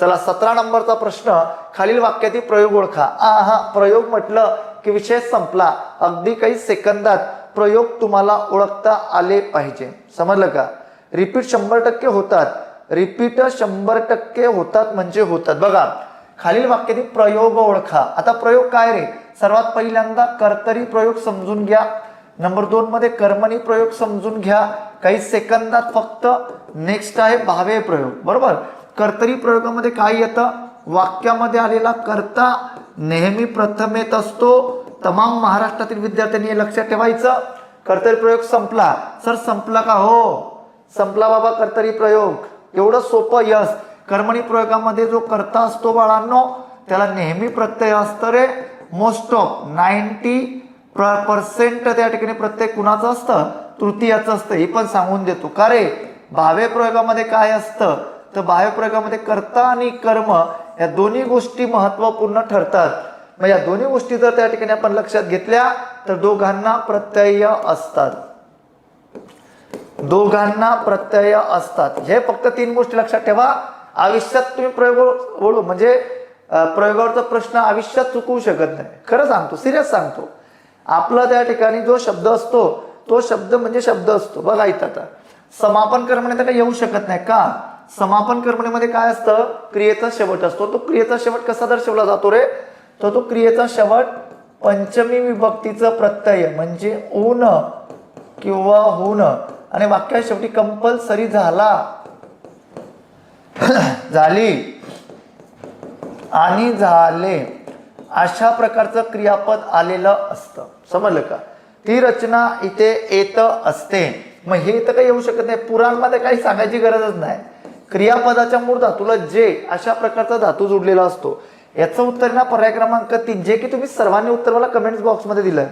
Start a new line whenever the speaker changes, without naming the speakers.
चला 17 नंबरचा प्रश्न, खालील वाक्यातील प्रयोग ओळखा. हा प्रयोग म्हटलं की विषय संपला. अगदी काही सेकंदात प्रयोग तुम्हाला ओळखता आले पाहिजे. समजलं का? रिपीट 100% होतात. रिपीट 100% होतात म्हणजे होतात. बघा, खालील वाक्यातील प्रयोग ओळखा. आता प्रयोग काय रे? सर्वात पहिल्यांदा कर्तरी प्रयोग समजून घ्या. नंबर 2 मध्ये कर्मणी प्रयोग समजून घ्या काही सेकंदात फक्त. नेक्स्ट आहे भावे प्रयोग. बरोबर. कर्तरी प्रयोगामध्ये काय येतं? वाक्यामध्ये आलेला कर्ता नेहमी प्रथमेत असतो. तमाम महाराष्ट्रातील विद्यार्थ्यांनी हे लक्षात ठेवायचं. कर्तरी प्रयोग संपला. सर संपला का? हो संपला बाबा कर्तरी प्रयोग. एवढं सोपं. यस, कर्मणी प्रयोगामध्ये जो कर्ता असतो बाळांनो त्याला नेहमी प्रत्यय असतं रे. मोस्ट ऑफ 90% त्या ठिकाणी प्रत्यय कुणाचं असतं? तृतीयाचं असतं. हे पण सांगून देतो. का रे? भावे प्रयोगामध्ये काय असतं? तर भावे प्रयोगामध्ये कर्ता आणि कर्म या दोन्ही गोष्टी महत्वपूर्ण ठरतात. मग या दोन्ही गोष्टी जर त्या ठिकाणी आपण लक्षात घेतल्या तर दोघांना प्रत्यय असतात. दोघांना प्रत्यय असतात. हे फक्त 3 गोष्टी लक्षात ठेवा. आयुष्यात तुम्ही प्रयोग ओळखू म्हणजे प्रयोगावरचा प्रश्न आयुष्यात चुकवू शकत नाही. खरं सांगतो, सिरियस सांगतो. आपला त्या ठिकाणी जो शब्द असतो तो शब्द म्हणजे शब्द असतो. बघा इथं आता समापन कर्मणी तर काही येऊ शकत नाही. का? समापन कर्मणीमध्ये काय असतं? क्रियेचा शेवट असतो. तो क्रियेचा शेवट कसा दर्शवला जातो रे? तो क्रियेचा शेवट पंचमी विभक्तीचं प्रत्यय म्हणजे ऊन किंवा हुन आणि वाक्या शेवटी कंपल्सरी झाला, झाली आणि झाले अशा प्रकारचं क्रियापद आलेलं असतं. समजलं का? ती रचना इथे येत असते. मग हे तर काही येऊ शकत नाही. पुराणमध्ये काही सांगायची गरजच नाही. क्रियापदाच्या मूळ धातूला जे अशा प्रकारचा धातू जोडलेला असतो. याचं उत्तर ना पर्याय क्रमांक 3 जे की तुम्ही सर्वांनी उत्तर मला कमेंट्स बॉक्समध्ये दिलंय.